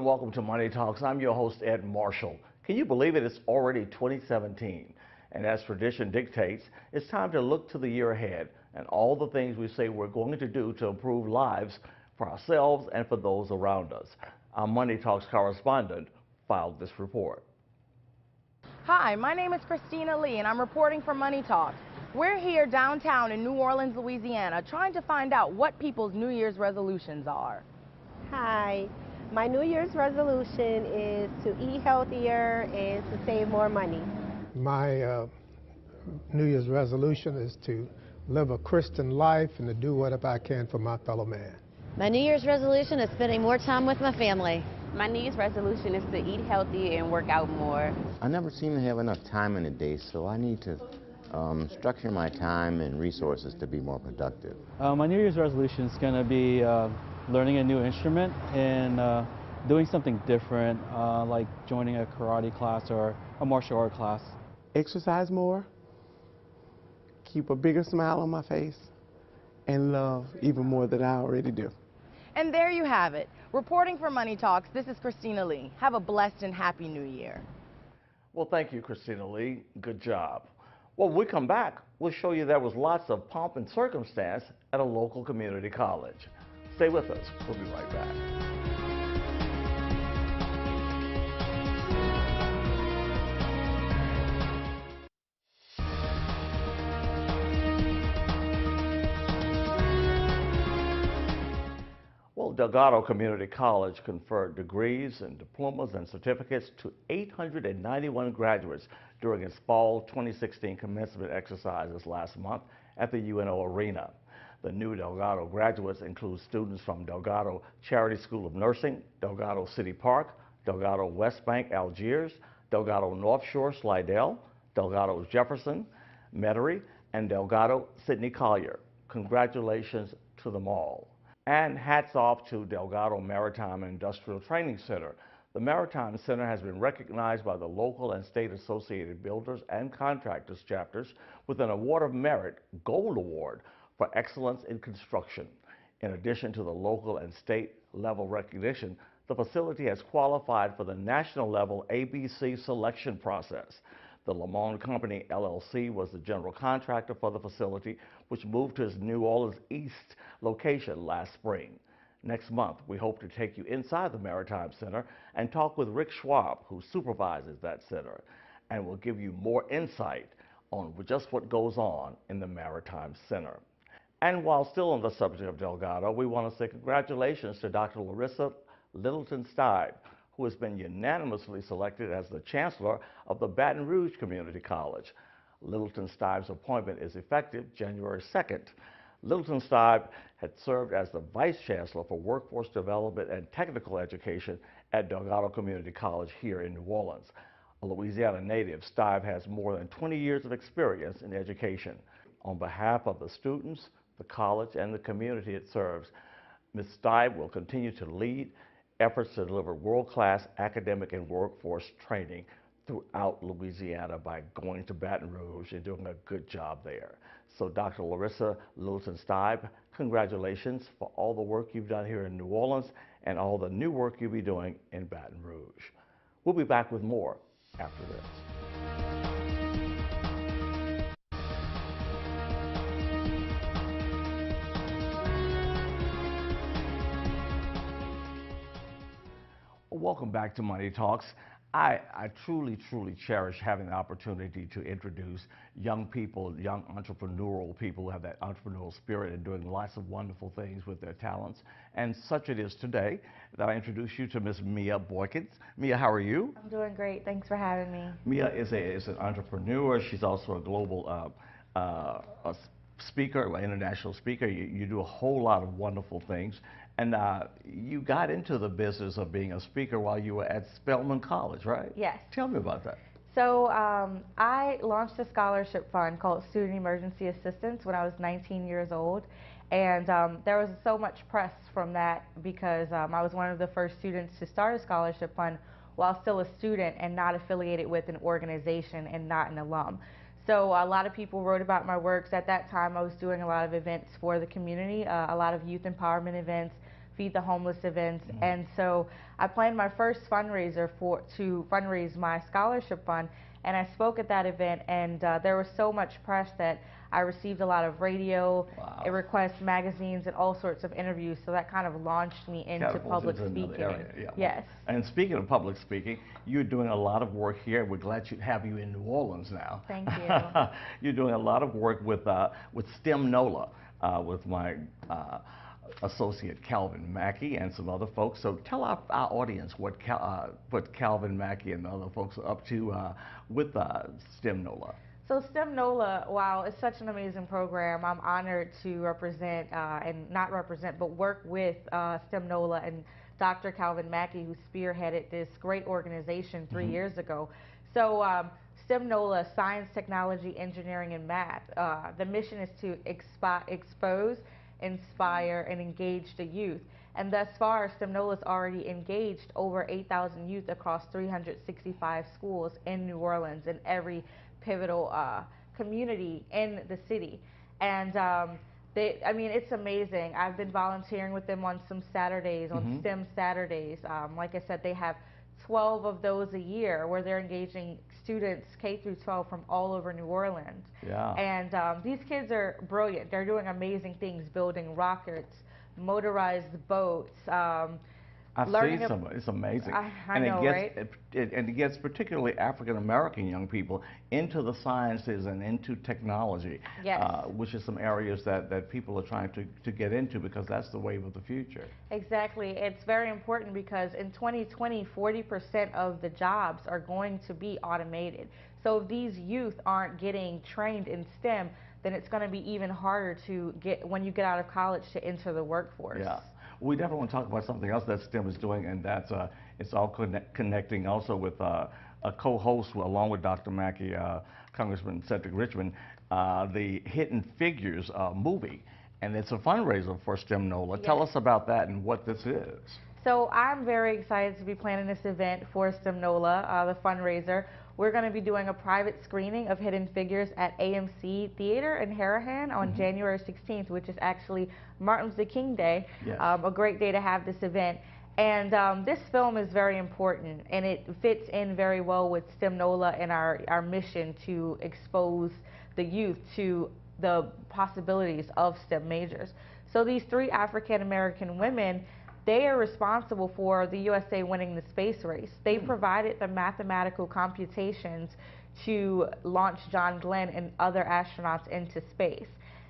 and welcome to Money Talks. I'm your host, Ed Marshall. Can you believe it? It's already 2017. And as tradition dictates, it's time to look to the year ahead and all the things we say we're going to do to improve lives for ourselves and for those around us. Our Money Talks correspondent filed this report. Hi, my name is Christina Lee, and I'm reporting for Money Talks. We're here downtown in New Orleans, Louisiana, trying to find out what people's New Year's resolutions are. Hi, my New Year's resolution is to eat healthier and to save more money. My New Year's resolution is to live a Christian life and to do whatever I can for my fellow man. My New Year's resolution is spending more time with my family. My New Year's resolution is to eat healthy and work out more. I never seem to have enough time in a day, so I need to structure my time and resources to be more productive. My New Year's resolution is going to be learning a new instrument and doing something different, like joining a karate class or a martial art class. Exercise more, keep a bigger smile on my face, and love even more than I already do. And there you have it. Reporting for Money Talks, this is Christina Lee. Have a blessed and happy New Year. Well, thank you, Christina Lee. Good job. Well, when we come back, we'll show you there was lots of pomp and circumstance at a local community college. Stay with us. We'll be right back. Well, Delgado Community College conferred degrees and diplomas and certificates to 891 graduates during its fall 2016 commencement exercises last month at the UNO Arena. The new Delgado graduates include students from Delgado Charity School of Nursing, Delgado City Park, Delgado West Bank Algiers, Delgado North Shore Slidell, Delgado Jefferson, Metairie, and Delgado Sidney Collier. Congratulations to them all. And hats off to Delgado Maritime and Industrial Training Center. The Maritime Center has been recognized by the local and state associated builders and contractors chapters with an Award of Merit, Gold Award, for excellence in construction. In addition to the local and state level recognition, the facility has qualified for the national level ABC selection process. The Lamont Company, LLC, was the general contractor for the facility, which moved to its New Orleans East location last spring. Next month, we hope to take you inside the Maritime Center and talk with Rick Schwab, who supervises that center, and will give you more insight on just what goes on in the Maritime Center. And while still on the subject of Delgado, we want to say congratulations to Dr. Larissa Littleton Stibe, who has been unanimously selected as the Chancellor of the Baton Rouge Community College. Littleton Stibe's appointment is effective January 2nd. Littleton Stibe had served as the Vice Chancellor for Workforce Development and Technical Education at Delgado Community College here in New Orleans. A Louisiana native, Stibe has more than 20 years of experience in education. On behalf of the students, the college, and the community it serves, Ms. Stibe will continue to lead efforts to deliver world-class academic and workforce training throughout Louisiana by going to Baton Rouge and doing a good job there. So Dr. Larissa Littleton Stibe, congratulations for all the work you've done here in New Orleans and all the new work you'll be doing in Baton Rouge. We'll be back with more after this. Welcome back to Money Talks. I truly cherish having the opportunity to introduce young people, young entrepreneurial people who have that entrepreneurial spirit and doing lots of wonderful things with their talents. And such it is today that I introduce you to Ms. Mia Boykins. Mia, how are you? I'm doing great. Thanks for having me. Mia is an entrepreneur. She's also a global speaker, an international speaker. You do a whole lot of wonderful things. And you got into the business of being a speaker while you were at Spelman College, right? Yes. Tell me about that. So I launched a scholarship fund called Student Emergency Assistance when I was 19 years old. And there was so much press from that because I was one of the first students to start a scholarship fund while still a student and not affiliated with an organization and not an alum. So a lot of people wrote about my works. At that time, I was doing a lot of events for the community, a lot of youth empowerment events, Feed the Homeless events. And so I planned my first fundraiser to fundraise my scholarship fund, and I spoke at that event, and there was so much press that I received a lot of radio, requests, magazines, and all sorts of interviews, so that kind of launched me into public speaking. Yeah. Yes. And speaking of public speaking, you're doing a lot of work here. We're glad to have you in New Orleans now. Thank you. You're doing a lot of work with STEM NOLA, with my associate Calvin Mackey and some other folks. So tell our audience what Calvin Mackey and the other folks are up to with STEM NOLA. So STEM NOLA, wow, it's such an amazing program. I'm honored to represent, and not represent, but work with STEM NOLA and Dr. Calvin Mackey, who spearheaded this great organization 3 years ago. So STEM NOLA, Science, Technology, Engineering, and Math. The mission is to expose, inspire, and engage the youth. And thus far, STEM NOLA has already engaged over 8,000 youth across 365 schools in New Orleans and every pivotal community in the city. And I mean, it's amazing. I've been volunteering with them on some Saturdays, on STEM Saturdays. Like I said, they have 12 of those a year where they're engaging students K through 12 from all over New Orleans. Yeah. And these kids are brilliant. They're doing amazing things, building rockets, motorized boats, I've seen some. It's amazing. I know, right? And it gets particularly African American young people into the sciences and into technology, which is some areas that people are trying to get into, because that's the wave of the future. Exactly. It's very important because in 2020, 40% of the jobs are going to be automated. So if these youth aren't getting trained in STEM, then it's going to be even harder to get, when you get out of college, to enter the workforce. Yeah. We definitely want to talk about something else that STEM is doing, and that's it's all connecting also with a co-host along with Dr. Mackey, Congressman Cedric Richmond, the Hidden Figures movie, and it's a fundraiser for STEM NOLA. Tell us about that and what this is. So I'm very excited to be planning this event for STEM NOLA, the fundraiser. We're going to be doing a private screening of Hidden Figures at AMC Theater in Harahan on January 16th, which is actually Martin Luther King Day. Yes. A great day to have this event. And this film is very important, and it fits in very well with STEM NOLA and our mission to expose the youth to the possibilities of STEM majors. So these 3 African American women, they are responsible for the USA winning the space race. They provided the mathematical computations to launch John Glenn and other astronauts into space.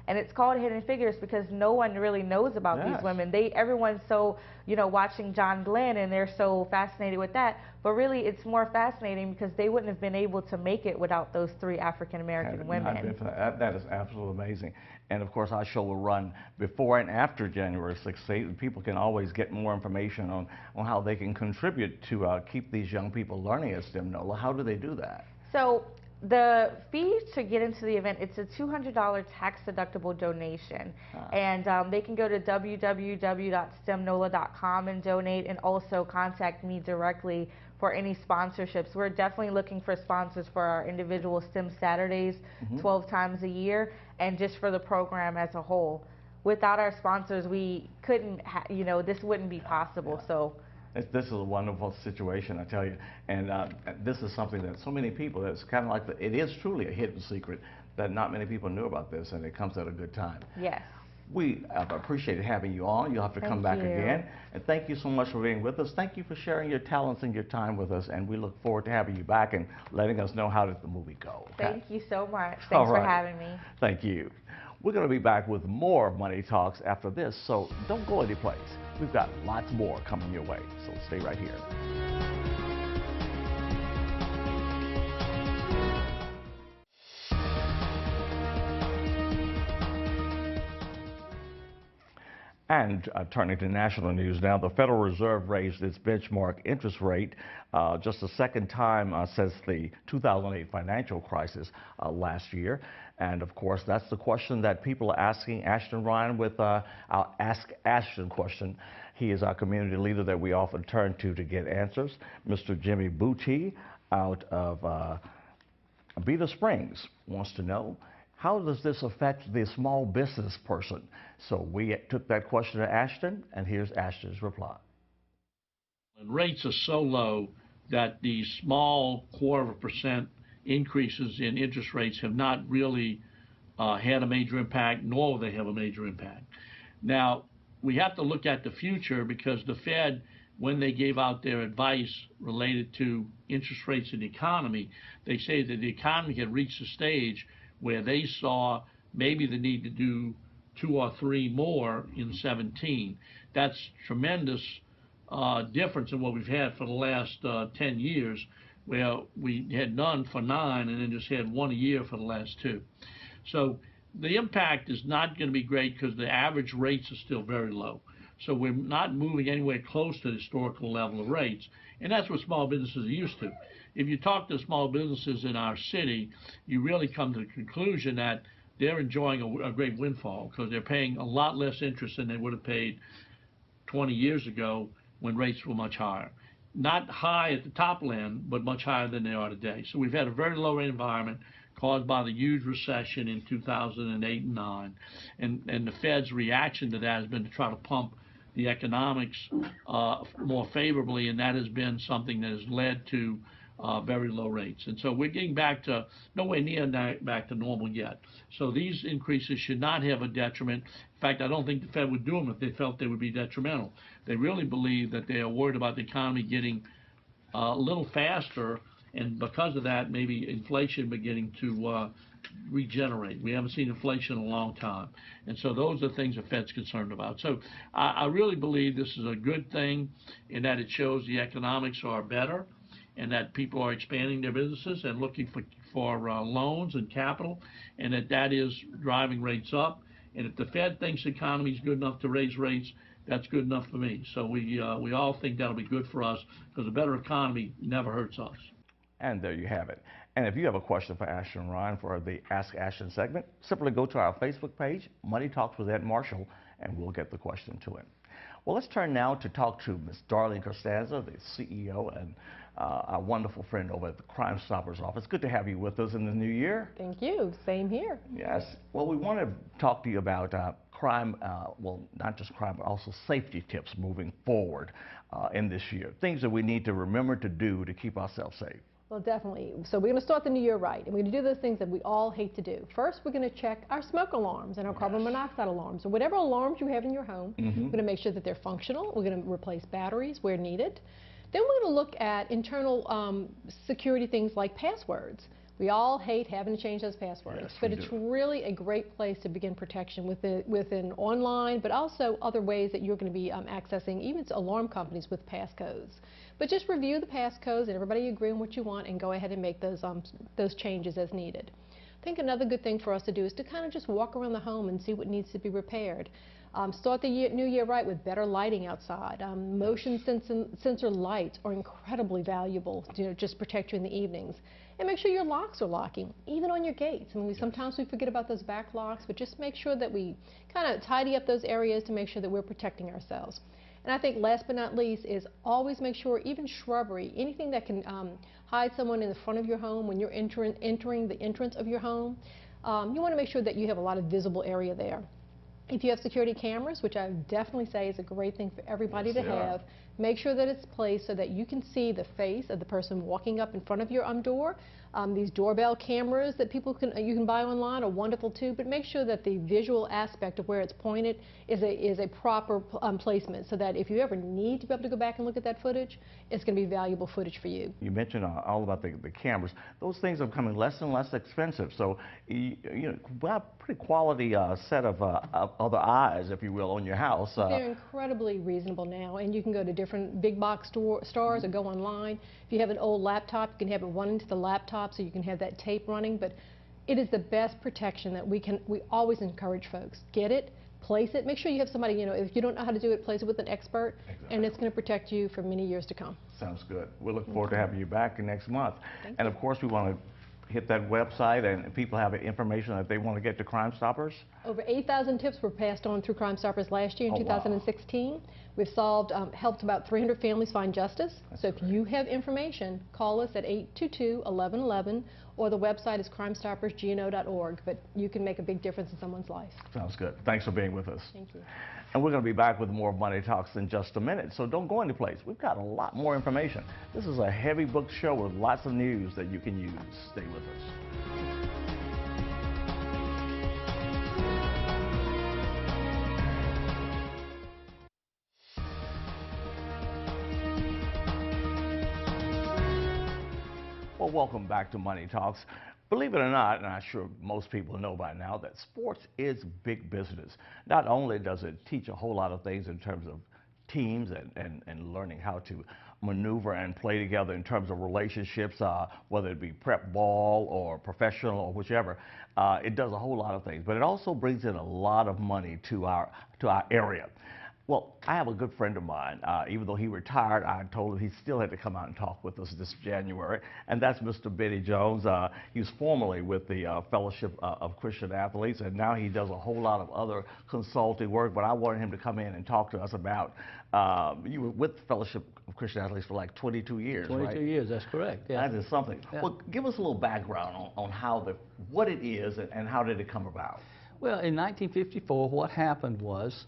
And it's called Hidden Figures because no one really knows about these women. Everyone's so, watching John Glenn, and they're so fascinated with that. But really, it's more fascinating because they wouldn't have been able to make it without those 3 African American women. That is absolutely amazing. And of course, our show will run before and after January 16th. And people can always get more information on how they can contribute to keep these young people learning at STEM NOLA. How do they do that? So the fee to get into the event, it's a $200 tax-deductible donation. And they can go to www.stemnola.com and donate, and also contact me directly for any sponsorships. We're definitely looking for sponsors for our individual STEM Saturdays 12 times a year, and just for the program as a whole. Without our sponsors, we couldn't, this wouldn't be possible. So. This is a wonderful situation, I tell you, and this is something that so many people, it's kind of like, it is truly a hidden secret that not many people knew about this, and it comes at a good time. Yes. We appreciate having you on. You'll have to come back again. And thank you so much for being with us. Thank you for sharing your talents and your time with us, and we look forward to having you back and letting us know how did the movie go. Okay? Thank you so much. Thanks for having me. Thank you. We're going to be back with more Money Talks after this, so don't go anyplace. We've got lots more coming your way, so stay right here. And turning to national news now, the Federal Reserve raised its benchmark interest rate just the second time since the 2008 financial crisis last year. And of course, that's the question that people are asking Ashton Ryan with our Ask Ashton question. He is our community leader that we often turn to get answers. Mr. Jimmy Booty out of Beta Springs wants to know, how does this affect the small business person? So we took that question to Ashton, and here's Ashton's reply. Rates are so low that the small 0.25% increases in interest rates have not really had a major impact, nor will they have a major impact. Now, we have to look at the future, because the Fed, when they gave out their advice related to interest rates in the economy, they say that the economy had reached a stage where they saw maybe the need to do 2 or 3 more in 17. That's tremendous difference in what we've had for the last 10 years, where we had none for 9 and then just had 1 a year for the last 2. So the impact is not going to be great, because the average rates are still very low. So we're not moving anywhere close to the historical level of rates, and that's what small businesses are used to. If you talk to small businesses in our city, you really come to the conclusion that they're enjoying a great windfall, because they're paying a lot less interest than they would have paid 20 years ago when rates were much higher. Not high at the top end, but much higher than they are today. So we've had a very low rate environment caused by the huge recession in 2008 and 9. And the Fed's reaction to that has been to try to pump the economics more favorably, and that has been something that has led to very low rates. And so we're getting back to nowhere near back to normal yet. So these increases should not have a detriment. In fact, I don't think the Fed would do them if they felt they would be detrimental. They really believe that they are worried about the economy getting a little faster, and because of that, maybe inflation beginning to regenerate. We haven't seen inflation in a long time. And so those are things the Fed's concerned about. So I really believe this is a good thing, in that it shows the economics are better, and that people are expanding their businesses and looking for loans and capital, and that is driving rates up. And if the Fed thinks the economy is good enough to raise rates, that's good enough for me. So we all think that'll be good for us, because a better economy never hurts us. And there you have it. And if you have a question for Ashton Ryan for the Ask Ashton segment, simply go to our Facebook page, Money Talks with Ed Marshall, and we'll get the question to him. Well, let's turn now to talk to Ms. Darlene Costanza, the CEO and our wonderful friend over at the Crime Stoppers office. Good to have you with us in the new year. Thank you. Same here. Yes. Well, we want to talk to you about crime, well, not just crime, but also safety tips moving forward in this year. Things that we need to remember to do to keep ourselves safe. Well, definitely. So we're going to start the new year right, and we're going to do those things that we all hate to do. First, we're going to check our smoke alarms and our carbon monoxide alarms, or whatever alarms you have in your home. We're going to make sure that they're functional. We're going to replace batteries where needed. Then we're going to look at internal security things like passwords. We all hate having to change those passwords, yes, but it's really a great place to begin protection within online, but also other ways that you're going to be accessing even alarm companies with passcodes. But just review the passcodes and everybody agree on what you want, and go ahead and make those changes as needed. I think another good thing for us to do is to kind of just walk around the home and see what needs to be repaired. Start the new year right with better lighting outside. Motion sensor lights are incredibly valuable to just protect you in the evenings. And make sure your locks are locking, even on your gates. I mean, sometimes we forget about those back locks, but just make sure that we kind of tidy up those areas to make sure that we're protecting ourselves. And I think last but not least is always make sure, even shrubbery, anything that can hide someone in the front of your home when you're entering the entrance of your home, you want to make sure that you have a lot of visible area there. If you have security cameras, which I would definitely say is a great thing for everybody to have, make sure that it's placed so that you can see the face of the person walking up in front of your door. These doorbell cameras that you can buy online are wonderful too, but make sure that the visual aspect of where it's pointed is a proper placement, so that if you ever need to be able to go back and look at that footage, it's going to be valuable footage for you. You mentioned all about the cameras. Those things are becoming less and less expensive, so you have a pretty quality set of other eyes, if you will, on your house. They're incredibly reasonable now, and you can go to different big box stores or go online. If you have an old laptop, you can have it run into the laptop so you can have that tape running, but it is the best protection that we always encourage folks. Get it, place it, make sure you have somebody, if you don't know how to do it, place it with an expert, and it's going to protect you for many years to come. Sounds good. We look forward to having you back next month. And of course, we want to hit that website, and people have information that they want to get to Crime Stoppers. Over 8,000 tips were passed on through Crime Stoppers last year in 2016. Wow. We've helped about 300 families find justice. So if you have information, call us at 822-1111 or the website is crimestoppersgno.org. But you can make a big difference in someone's life. Sounds good. Thanks for being with us. Thank you. And we're going to be back with more Money Talks in just a minute, so don't go any place. We've got a lot more information. This is a heavy book show with lots of news that you can use. Stay with us. Well, welcome back to Money Talks. Believe it or not, and I'm sure most people know by now, that sports is big business. Not only does it teach a whole lot of things in terms of teams and learning how to maneuver and play together in terms of relationships, whether it be prep ball or professional or whichever, it does a whole lot of things. But it also brings in a lot of money to our area. Well, I have a good friend of mine. Even though he retired, I told him he still had to come out and talk with us this January, and that's Mr. Benny Jones. He was formerly with the Fellowship of Christian Athletes, and now he does a whole lot of other consulting work, but I wanted him to come in and talk to us about, you were with the Fellowship of Christian Athletes for like 22 years, 22 right? years, that's correct. Yeah. That is something. Yeah. Well, give us a little background on how what it is and how did it come about? Well, in 1954, what happened was,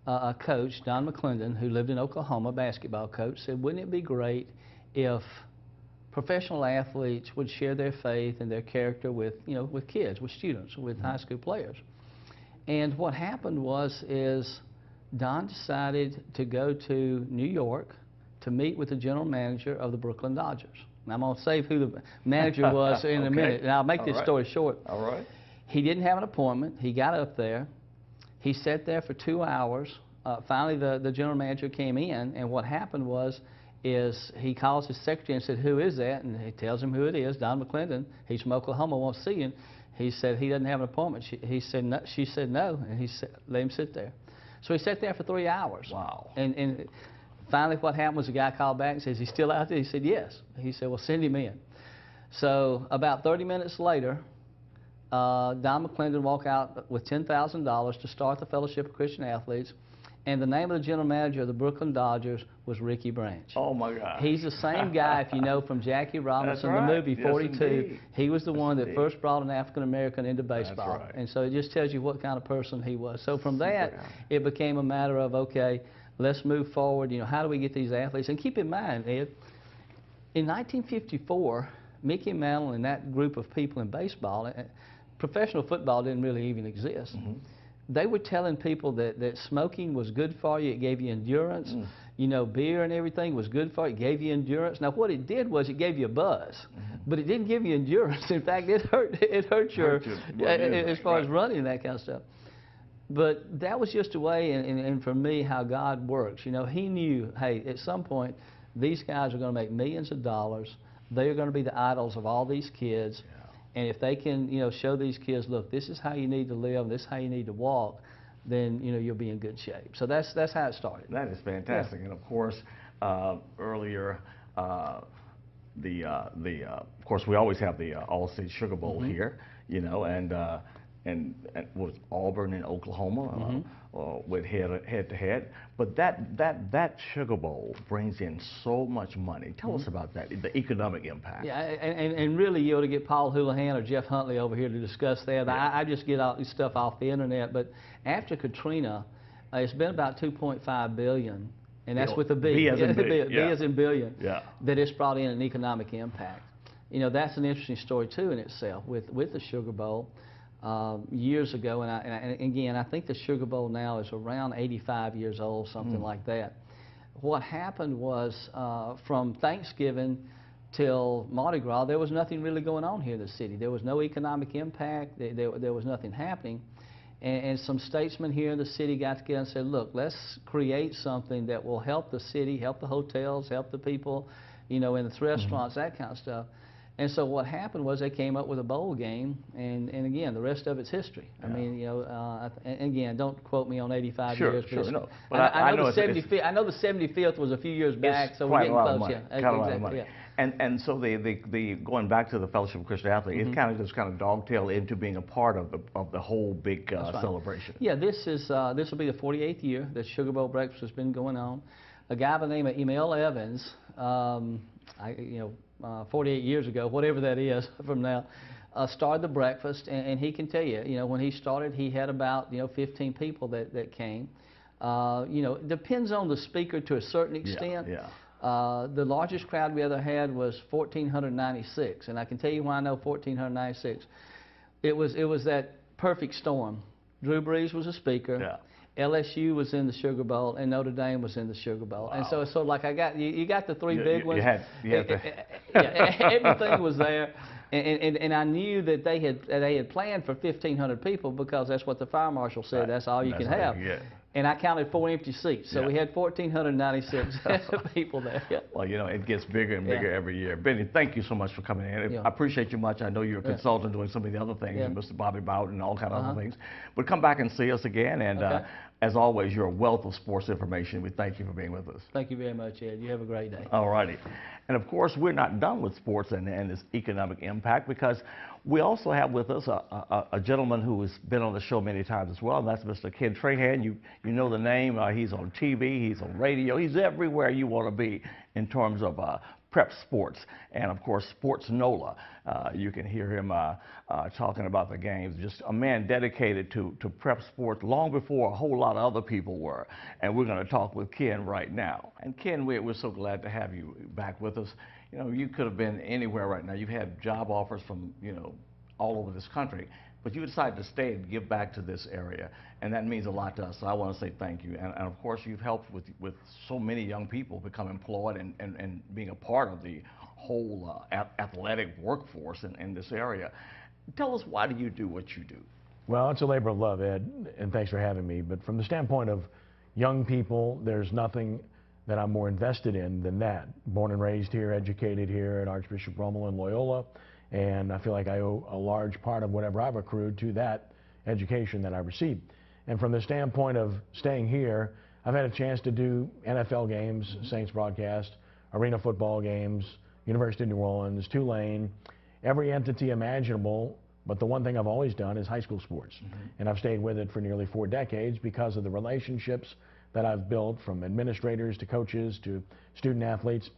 a coach, Don McClendon, who lived in Oklahoma, basketball coach, said, wouldn't it be great if professional athletes would share their faith and their character with, with kids, with students, with high school players? And what happened is Don decided to go to New York to meet with the general manager of the Brooklyn Dodgers. Now, I'm going to save who the manager was in a minute, and I'll make this story short. All right. He didn't have an appointment. He got up there. He sat there for 2 hours. Finally, the general manager came in, and what happened is he calls his secretary and said, who is that? And he tells him who it is, Don McClendon. He's from Oklahoma, wants to see him. He said he doesn't have an appointment. She said no, and he said, let him sit there. So he sat there for 3 hours. Wow. And finally what happened was the guy called back and says, he's still out there? He said, yes. He said, well, send him in. So about 30 minutes later, Don McClendon walked out with $10,000 to start the Fellowship of Christian Athletes, and the name of the general manager of the Brooklyn Dodgers was Ricky Branch. Oh my God. He's the same guy, if you know, from Jackie Robinson, right. the movie Yes, 42. indeed. He was the one that indeed. first brought an African American into baseball. That's right. And so it just tells you what kind of person he was. So from that, Super guy. it became a matter of, okay, let's move forward. How do we get these athletes? And keep in mind, Ed, in 1954, Mickey Mantle and that group of people in baseball, professional football didn't really even exist. Mm-hmm. They were telling people that smoking was good for you. It gave you endurance. Beer and everything was good for you. It gave you endurance. Now, what it did was it gave you a buzz, but it didn't give you endurance. In fact, it hurt your as far as running and that kind of stuff. But that was just a way, and for me, how God works. He knew, hey, at some point, these guys are going to make millions of dollars. They are going to be the idols of all these kids. And if they can, show these kids, look, this is how you need to live, this is how you need to walk, then, you'll be in good shape. So that's how it started. That is fantastic. Yeah. And of course, earlier, of course, we always have the All-State Sugar Bowl here, and was Auburn and Oklahoma went head to head. But that Sugar Bowl brings in so much money. Tell us about that, the economic impact. Yeah, and really you ought to get Paul Houlihan or Jeff Huntley over here to discuss that. Yeah. I just get all this stuff off the internet. But after Katrina, it's been about $2.5 billion. And that's with a B. B as in big. B as in billion. Yeah. That it's brought in an economic impact. That's an interesting story too in itself with the Sugar Bowl. Years ago, and again, I think the Sugar Bowl now is around 85 years old, something like that. What happened was from Thanksgiving till Mardi Gras, there was nothing really going on here in the city. There was no economic impact. There was nothing happening. And some statesmen here in the city got together and said, look, let's create something that will help the city, help the hotels, help the people, in the restaurants, that kind of stuff. And so what happened was they came up with a bowl game, and again, the rest of it's history. Yeah. I mean, and again, don't quote me on 85 years. Sure, no. But I know the 75th. I know the 75th was a few years back, so we're getting close. Yeah, quite a lot of money. Yeah. And so the going back to the Fellowship of Christian Athletes, it kind of dovetail into being a part of the whole big celebration. Yeah, this will be the 48th year that Sugar Bowl breakfast has been going on. A guy by the name of Emil Evans. 48 years ago, whatever that is from now, started the breakfast, and he can tell you, when he started, he had about, 15 people that came. It depends on the speaker to a certain extent. The largest crowd we ever had was 1,496, and I can tell you why I know 1,496. It was that perfect storm. Drew Brees was a speaker. LSU was in the Sugar Bowl, and Notre Dame was in the Sugar Bowl. And so it's sort of like you got the three big ones. Everything was there. And I knew that they had planned for 1,500 people because that's what the fire marshal said. That's all you can have. And I counted 4 empty seats, so we had 1,496 people there. Well, it gets bigger and bigger every year. Benny, thank you so much for coming in. I appreciate you much. I know you're a consultant doing some of the other things, and Mr. Bobby Bowden and all kind of other things. But come back and see us again, and as always, you're a wealth of sports information. We thank you for being with us. Thank you very much, Ed. You have a great day. All righty. And of course, we're not done with sports and its economic impact, because we also have with us a gentleman who has been on the show many times as well, and that's Mr. Ken Trahan. You know the name. He's on TV, he's on radio, he's everywhere you want to be in terms of prep sports, and of course Sports NOLA. You can hear him talking about the games. Just a man dedicated to prep sports long before a whole lot of other people were. And we're going to talk with Ken right now. And Ken, we're so glad to have you back with us. You could have been anywhere right now. You've had job offers from all over this country, but you decided to stay and give back to this area, and that means a lot to us. So I want to say thank you. And of course, you've helped with so many young people become employed and being a part of the whole athletic workforce in this area. Tell us, why do you do what you do? Well, it's a labor of love, Ed, and thanks for having me. But from the standpoint of young people, there's nothing that I'm more invested in than that. Born and raised here, educated here at Archbishop Rummel in Loyola, and I feel like I owe a large part of whatever I've accrued to that education that I received. And from the standpoint of staying here, I've had a chance to do NFL games, Saints broadcast, arena football games, University of New Orleans, Tulane, every entity imaginable. But the one thing I've always done is high school sports. And I've stayed with it for nearly 4 decades because of the relationships that I've built, from administrators to coaches to student athletes,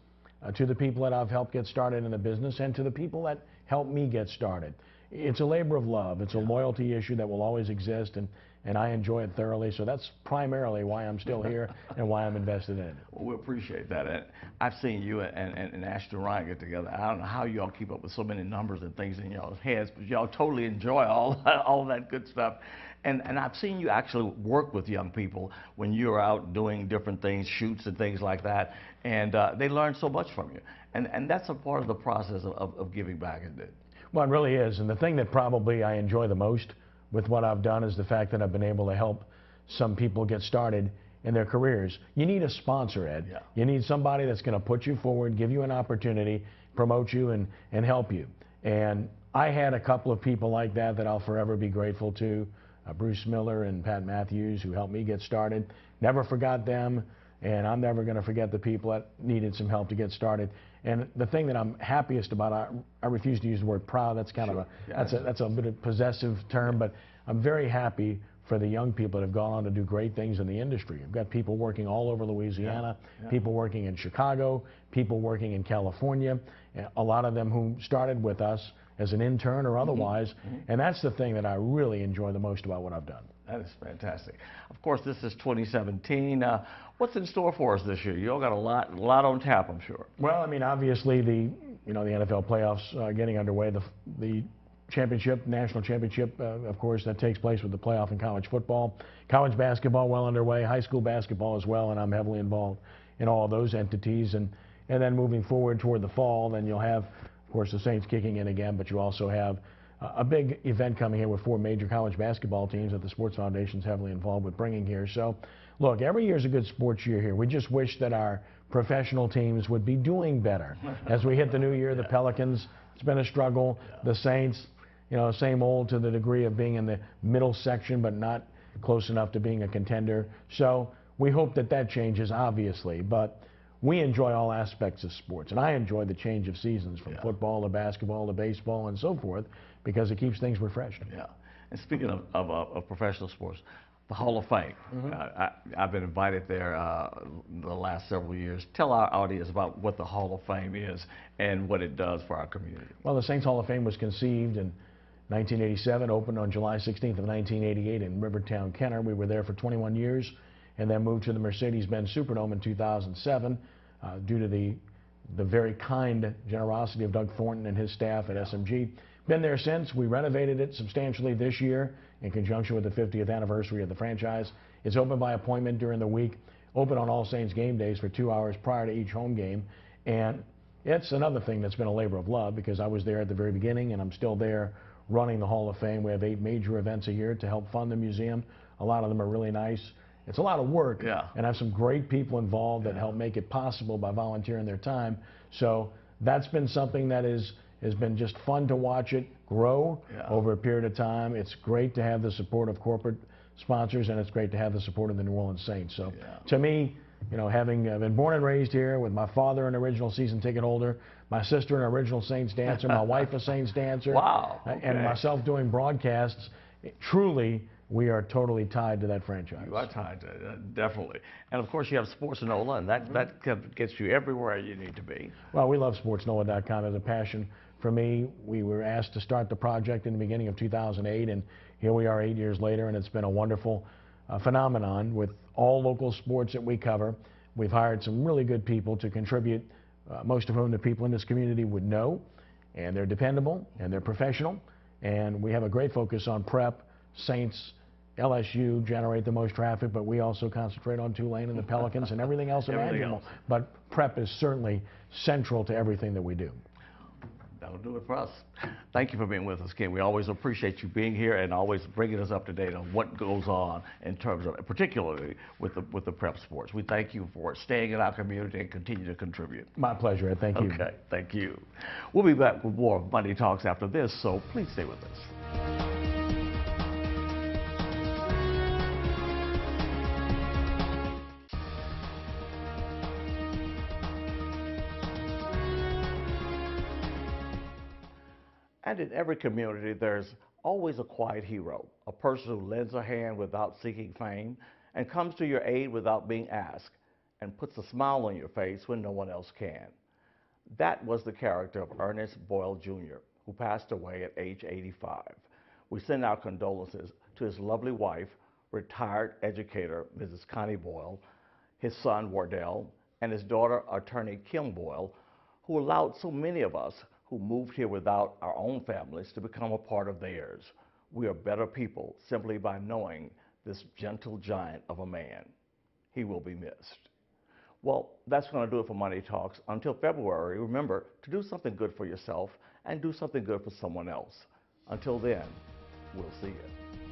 to the people that I've helped get started in the business, and to the people that helped me get started. It's a labor of love. It's a loyalty issue that will always exist, and I enjoy it thoroughly. So that's primarily why I'm still here and why I'm invested in it. Well, we appreciate that. And I've seen you and Ashton Ryan get together. I don't know how y'all keep up with so many numbers and things in y'all's heads, but y'all totally enjoy all that good stuff. And I've seen you actually work with young people when you're out doing different things, shoots and things like that, and they learn so much from you. And that's a part of the process of giving back, isn't it? Well, it really is. And the thing that probably I enjoy the most with what I've done is the fact that I've been able to help some people get started in their careers. You need a sponsor, Ed. You need somebody that's going to put you forward, give you an opportunity, promote you, and help you. And I had a couple of people like that I'll forever be grateful to. Bruce Miller and Pat Matthews, who helped me get started. Never forgot them, and I'm never going to forget the people that needed some help to get started. And the thing that I'm happiest about, I refuse to use the word proud. That's kind of that's a bit of a possessive term, but I'm very happy for the young people that have gone on to do great things in the industry. I've got people working all over Louisiana, people working in Chicago, people working in California, a lot of them who started with us as an intern or otherwise, and that's the thing that I really enjoy the most about what I've done. That is fantastic. Of course, this is 2017. What's in store for us this year? You all got a lot on tap, I'm sure. Well, I mean, obviously the NFL playoffs getting underway. The championship, national championship, of course, that takes place with the playoff in college football. College basketball well underway, high school basketball as well, and I'm heavily involved in all of those entities. And then moving forward toward the fall, then you'll have, of course, the Saints kicking in again, but you also have a big event coming here with 4 major college basketball teams that the Sports Foundation is heavily involved with bringing here. So, look, every year is a good sports year here. We just wish that our professional teams would be doing better. As we hit the new year, the Pelicans, it's been a struggle. The Saints, same old to the degree of being in the middle section, but not close enough to being a contender. So we hope that that changes, obviously. But we enjoy all aspects of sports, and I enjoy the change of seasons from football to basketball to baseball and so forth, because it keeps things refreshed. Yeah. And speaking of professional sports, The Hall of Fame. I've been invited there the last several years. Tell our audience about what the Hall of Fame is and what it does for our community. Well, the Saints Hall of Fame was conceived in 1987, opened on July 16th of 1988 in Rivertown, Kenner. We were there for 21 years and then moved to the Mercedes-Benz Superdome in 2007 due to the very kind generosity of Doug Thornton and his staff at SMG. Been there since. We renovated it substantially this year in conjunction with the 50th anniversary of the franchise. It's open by appointment during the week, open on All Saints game days for 2 hours prior to each home game. And it's another thing that's been a labor of love because I was there at the very beginning and I'm still there running the Hall of Fame. We have 8 major events a year to help fund the museum. A lot of them are really nice. It's a lot of work, and I have some great people involved that help make it possible by volunteering their time. So that's been something that has been just fun to watch it grow over a period of time. It's great to have the support of corporate sponsors, and it's great to have the support of the New Orleans Saints. So to me, you know, having been born and raised here with my father, an original season ticket holder, my sister, an original Saints dancer, my wife, a Saints dancer, and myself doing broadcasts, truly, we are totally tied to that franchise. You are tied to it, definitely. And of course, you have Sports NOLA, and that gets you everywhere you need to be. Well, we love SportsNOLA.com as a passion for me. We were asked to start the project in the beginning of 2008, and here we are 8 years later, and it's been a wonderful phenomenon with all local sports that we cover. We've hired some really good people to contribute, most of whom the people in this community would know, and they're dependable, and they're professional, and we have a great focus on prep. Saints, LSU generate the most traffic, but we also concentrate on Tulane and the Pelicans and everything else imaginable. But prep is certainly central to everything that we do. That'll do it for us. Thank you for being with us, Ken. We always appreciate you being here and always bringing us up to date on what goes on in terms of, particularly with the prep sports. We thank you for staying in our community and continue to contribute. My pleasure, Ed. Thank you. Okay, thank you. We'll be back with more Money Talks after this, so please stay with us. And in every community, there's always a quiet hero, a person who lends a hand without seeking fame and comes to your aid without being asked and puts a smile on your face when no one else can. That was the character of Ernest Boyle Jr., who passed away at age 85. We send our condolences to his lovely wife, retired educator Mrs. Connie Boyle, his son Wardell, and his daughter, attorney Kim Boyle, who allowed so many of us who moved here without our own families to become a part of theirs. We are better people simply by knowing this gentle giant of a man. He will be missed. Well, that's going to do it for Money Talks. Until February, remember to do something good for yourself and do something good for someone else. Until then, we'll see you.